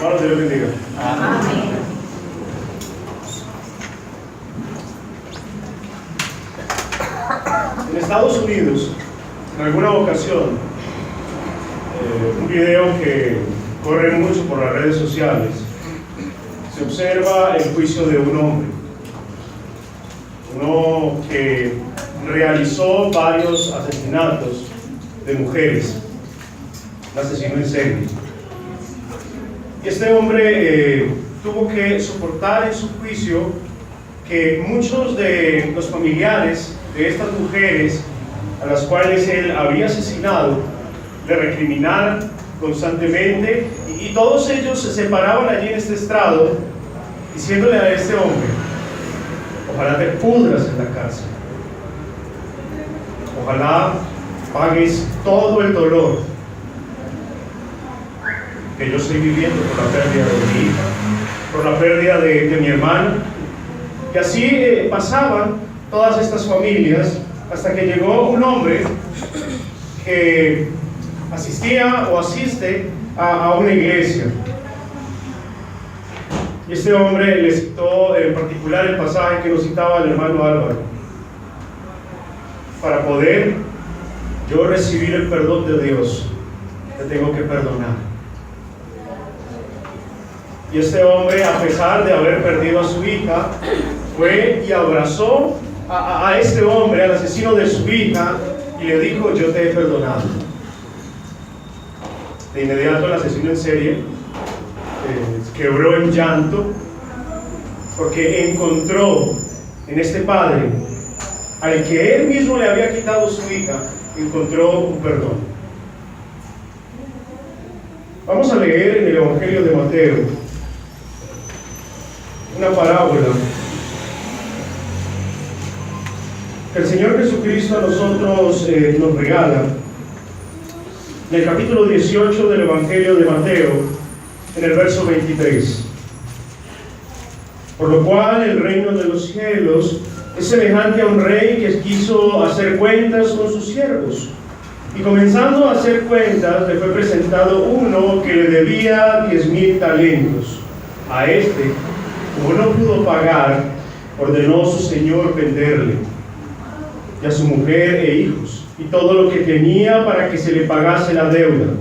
Hermanos, Dios les bendiga. Amén. En Estados Unidos, en alguna ocasión, un video que corre mucho por las redes sociales, se observa el juicio de un hombre. Uno que realizó varios asesinatos de mujeres, un asesino en serie. Y este hombre tuvo que soportar en su juicio que muchos de los familiares de estas mujeres a las cuales él había asesinado le recriminaran constantemente, y todos ellos se paraban allí en este estrado diciéndole a este hombre: ojalá te pudras en la cárcel, ojalá pagues todo el dolor que yo estoy viviendo por la pérdida de mi hija, por la pérdida de mi hermana. Y así pasaban todas estas familias, hasta que llegó un hombre que asistía o asiste a una iglesia. Y este hombre le citó en particular el pasaje que nos citaba el hermano Álvaro: para poder yo recibir el perdón de Dios, te tengo que perdonar. Y este hombre, a pesar de haber perdido a su hija, fue y abrazó a este hombre, al asesino de su hija, y le dijo: yo te he perdonado. De inmediato el asesino en serie quebró en llanto, porque encontró en este padre, al que él mismo le había quitado su hija, encontró un perdón. Vamos a leer en el Evangelio de Mateo una parábola que el Señor Jesucristo a nosotros nos regala en el capítulo 18 del Evangelio de Mateo, en el verso 23. Por lo cual el reino de los cielos es semejante a un rey que quiso hacer cuentas con sus siervos, y comenzando a hacer cuentas le fue presentado uno que le debía 10,000 talentos. A este, como no pudo pagar, ordenó su señor venderle, y a su mujer e hijos, y todo lo que tenía, para que se le pagase la deuda.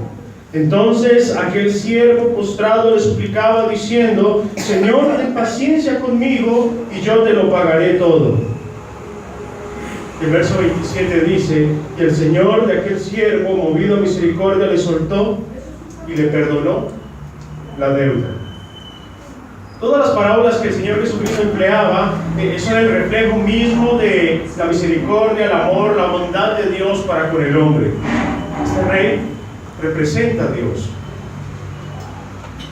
Entonces aquel siervo postrado le suplicaba diciendo: Señor, ten paciencia conmigo, y yo te lo pagaré todo. El verso 27 dice: y el señor de aquel siervo, movido a misericordia, le soltó y le perdonó la deuda. Todas las parábolas que el Señor Jesucristo empleaba son el reflejo mismo de la misericordia, el amor, la bondad de Dios para con el hombre. Este rey representa a Dios.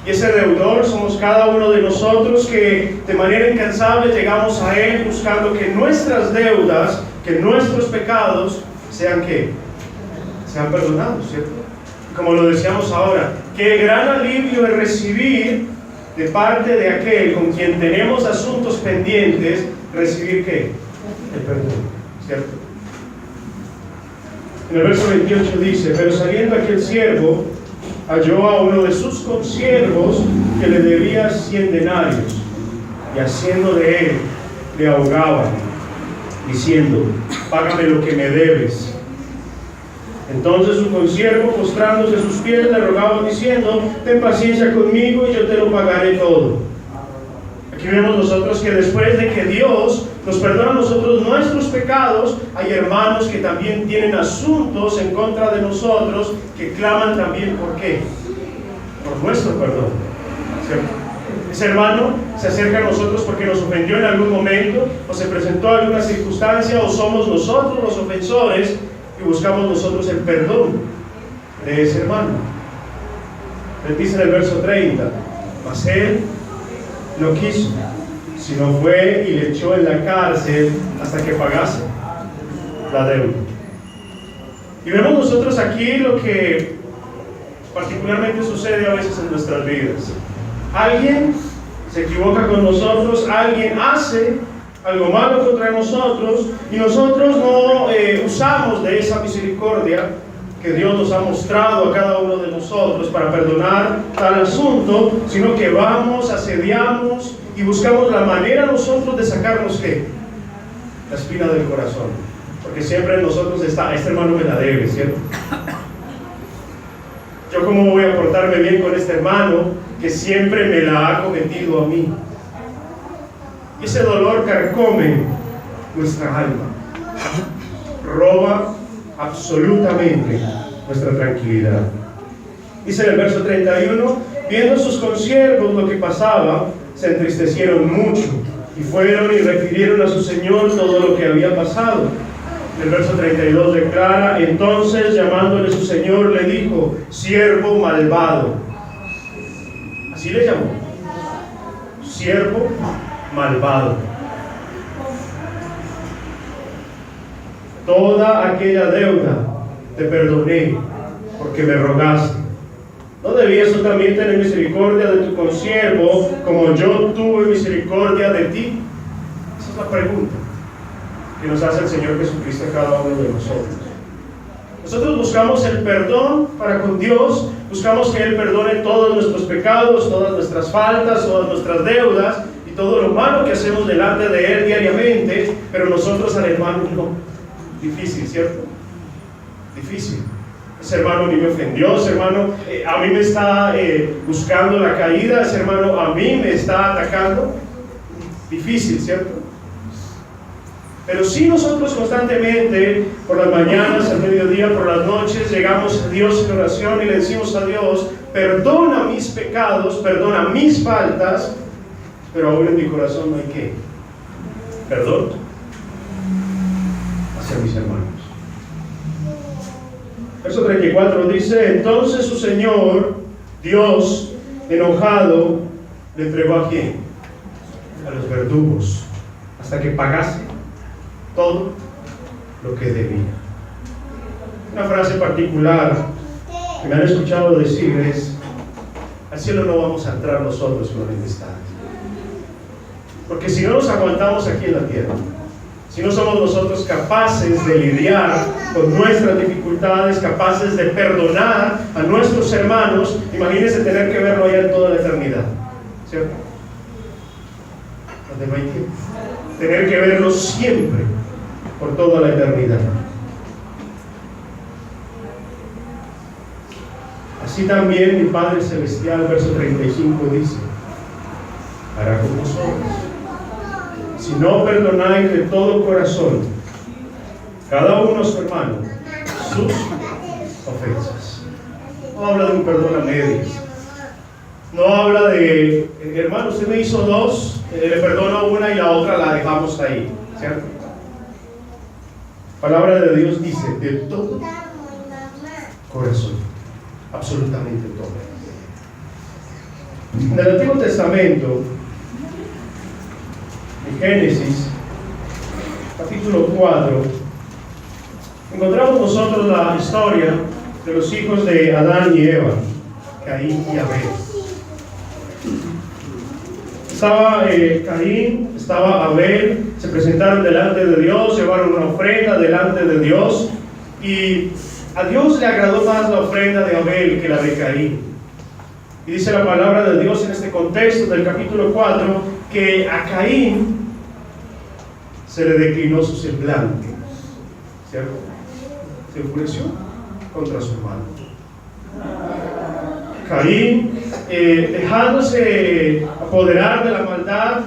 Y ese deudor somos cada uno de nosotros, que de manera incansable llegamos a Él buscando que nuestras deudas, que nuestros pecados sean ¿qué? Sean perdonados, ¿cierto? Como lo decíamos ahora, qué gran alivio es recibir de parte de aquel con quien tenemos asuntos pendientes, recibir ¿qué? El perdón, ¿cierto? En el verso 28 dice: pero saliendo aquel siervo, halló a uno de sus consiervos que le debía 100 denarios, y haciendo de él, le ahogaban, diciendo: págame lo que me debes. Entonces su consiervo, postrándose a sus pies, le rogaba diciendo: ten paciencia conmigo y yo te lo pagaré todo. Aquí vemos nosotros que después de que Dios nos perdona a nosotros nuestros pecados, hay hermanos que también tienen asuntos en contra de nosotros, que claman también ¿por qué? Por nuestro perdón, ¿cierto? Ese hermano se acerca a nosotros porque nos ofendió en algún momento, o se presentó alguna circunstancia, o somos nosotros los ofensores y buscamos nosotros el perdón de ese hermano. Él dice en el verso 30: mas él no quiso, sino fue y le echó en la cárcel hasta que pagase la deuda. Y vemos nosotros aquí lo que particularmente sucede a veces en nuestras vidas. Alguien se equivoca con nosotros, alguien hace algo malo contra nosotros, y nosotros no usamos de esa misericordia que Dios nos ha mostrado a cada uno de nosotros para perdonar tal asunto, sino que vamos, asediamos y buscamos la manera nosotros de sacarnos ¿qué? La espina del corazón. Porque siempre en nosotros está, este hermano me la debe, ¿cierto? Yo cómo voy a portarme bien con este hermano que siempre me la ha cometido a mí. Y ese dolor carcome nuestra alma, roba absolutamente nuestra tranquilidad. Dice en el verso 31, viendo sus consiervos lo que pasaba, se entristecieron mucho y fueron y refirieron a su señor todo lo que había pasado. El verso 32 declara, entonces llamándole su señor le dijo, siervo malvado. Así le llamó, siervo malvado. Toda aquella deuda te perdoné porque me rogaste. ¿No debías tú también tener misericordia de tu consiervo como yo tuve misericordia de ti? Esa es la pregunta que nos hace el Señor Jesucristo a cada uno de nosotros. Nosotros buscamos el perdón para con Dios, buscamos que Él perdone todos nuestros pecados, todas nuestras faltas, todas nuestras deudas y todo lo malo que hacemos delante de Él diariamente, pero nosotros al hermano no. Difícil, ¿cierto? Difícil. Ese hermano ni me ofendió, ese hermano a mí me está buscando la caída, ese hermano a mí me está atacando. Difícil, ¿cierto? Pero si nosotros constantemente, por las mañanas, al mediodía, por las noches, llegamos a Dios en oración y le decimos a Dios, perdona mis pecados, perdona mis faltas, pero aún en mi corazón no hay ¿qué? Perdón hacia mis hermanos. Verso 34 dice, entonces su Señor, Dios, enojado, le entregó ¿a quién? A los verdugos, hasta que pagase todo lo que debía. Una frase particular que me han escuchado decir es, al cielo no vamos a entrar nosotros con enemistades. Porque si no nos aguantamos aquí en la tierra, si no somos nosotros capaces de lidiar con nuestras dificultades, capaces de perdonar a nuestros hermanos, imagínense tener que verlo allá en toda la eternidad, ¿cierto? Donde no hay tiempo. Tener que verlo siempre, por toda la eternidad. Así también mi Padre Celestial, verso 35 dice, hará con vosotros, si no perdonáis de todo corazón, cada uno a su hermano, sus ofensas. No habla de un perdón a medias. No habla de, hermano, usted me hizo dos, le perdono una y la otra la dejamos ahí, ¿cierto? Palabra de Dios dice, de todo corazón, absolutamente todo. En el Antiguo Testamento, en Génesis, capítulo 4, encontramos nosotros la historia de los hijos de Adán y Eva, Caín y Abel. Estaba Caín, estaba Abel, se presentaron delante de Dios, llevaron una ofrenda delante de Dios, y a Dios le agradó más la ofrenda de Abel que la de Caín. Y dice la palabra de Dios en este contexto del capítulo 4, que a Caín se le declinó su semblante, ¿cierto? Se enfureció contra su hermano. Caín, dejándose apoderar de la maldad,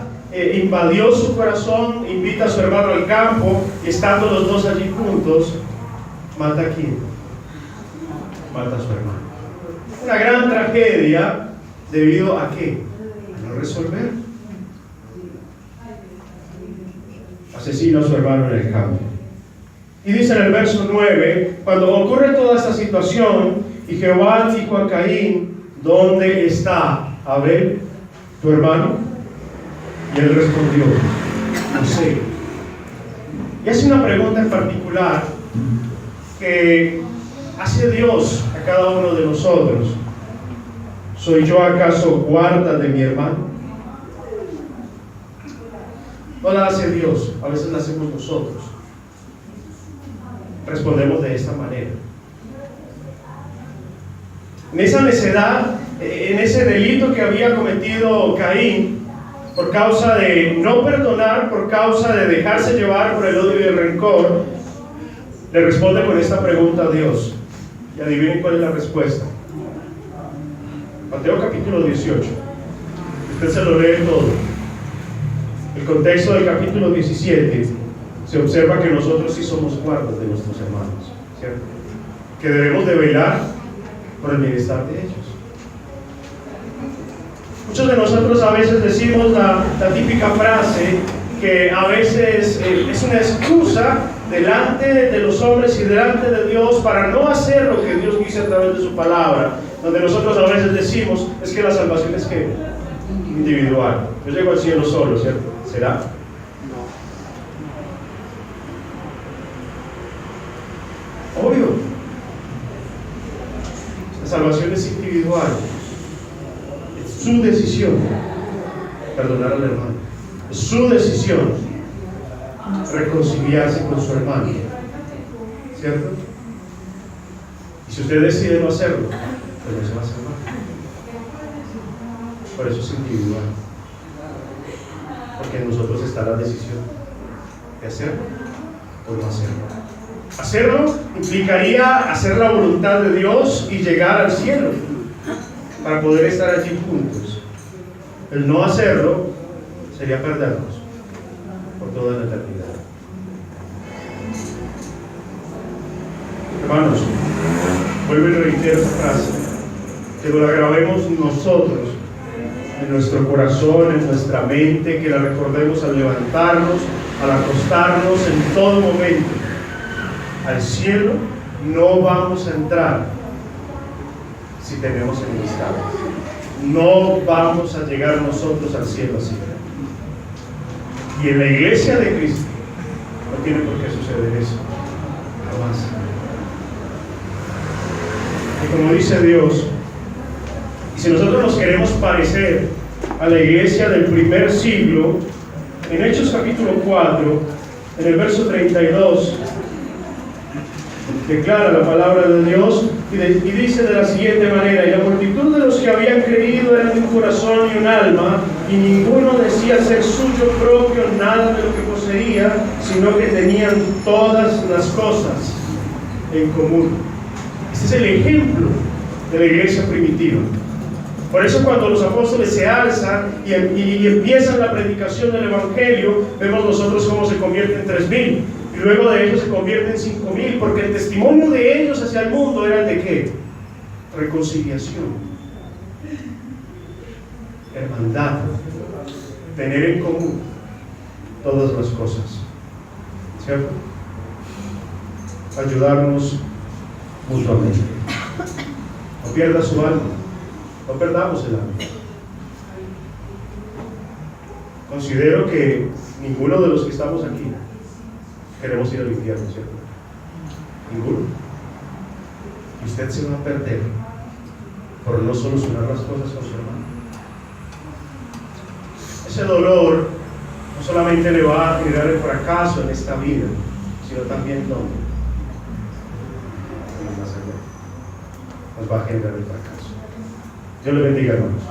invadió su corazón, invita a su hermano al campo, y estando los dos allí juntos, mata a quién? Mata a su hermano. Una gran tragedia, debido a ¿qué? A no resolver. Asesina a su hermano en el campo. Y dice en el verso 9, cuando ocurre toda esta situación, y Jehová dijo a Caín, ¿dónde está Abel, tu hermano? Y él respondió, no sé. Y hace una pregunta en particular que hace Dios a cada uno de nosotros. ¿Soy yo acaso guarda de mi hermano? No la hace Dios, a veces la hacemos nosotros. Respondemos de esta manera. en esa necedad, en ese delito que había cometido Caín, por causa de no perdonar, por causa de dejarse llevar por el odio y el rencor, le responde con esta pregunta a Dios. Y adivinen cuál es la respuesta. Mateo capítulo 18. Usted se lo lee todo. El contexto del capítulo 17 se observa que nosotros sí somos guardas de nuestros hermanos, ¿cierto? Que debemos de velar por el bienestar de ellos. Muchos de nosotros a veces decimos la típica frase que a veces es una excusa delante de los hombres y delante de Dios para no hacer lo que Dios dice a través de su palabra, donde nosotros a veces decimos, es que la salvación es que individual. Yo llego al cielo solo, ¿cierto? ¿Será? Obvio. La salvación es individual. Es su decisión perdonar al hermano. Es su decisión reconciliarse con su hermano, ¿cierto? Y si usted decide no hacerlo, pues no se va a salvar. Por eso es individual, porque en nosotros está la decisión de hacerlo o no hacerlo. Hacerlo implicaría hacer la voluntad de Dios y llegar al cielo para poder estar allí juntos. El no hacerlo sería perdernos por toda la eternidad. Hermanos, vuelvo y reitero esta frase, que la grabemos nosotros en nuestro corazón, en nuestra mente, que la recordemos al levantarnos, al acostarnos, en todo momento. Al cielo no vamos a entrar si tenemos enemistades. No vamos a llegar nosotros al cielo así. Y en la iglesia de Cristo no tiene por qué suceder eso. Jamás. Y como dice Dios, y si nosotros nos queremos parecer a la iglesia del primer siglo, en Hechos capítulo 4, en el verso 32, declara la palabra de Dios y dice de la siguiente manera: y la multitud de los que habían creído eran de un corazón y un alma, y ninguno decía ser suyo propio nada de lo que poseía, sino que tenían todas las cosas en común. Este es el ejemplo de la iglesia primitiva. Por eso cuando los apóstoles se alzan y empiezan la predicación del evangelio, vemos nosotros cómo se convierten 3,000 y luego de ellos se convierten 5,000, porque el testimonio de ellos hacia el mundo era de ¿qué? Reconciliación, hermandad, tener en común todas las cosas, ¿cierto? Ayudarnos mutuamente. No pierda su alma, no perdamos el alma. Considero que ninguno de los que estamos aquí queremos ir al infierno, ¿cierto? Ninguno. Y usted se va a perder por no solucionar las cosas con su hermano. Ese dolor no solamente le va a generar el fracaso en esta vida, sino también ¿dónde? Nos va a generar el fracaso. Dios le bendiga, hermanos.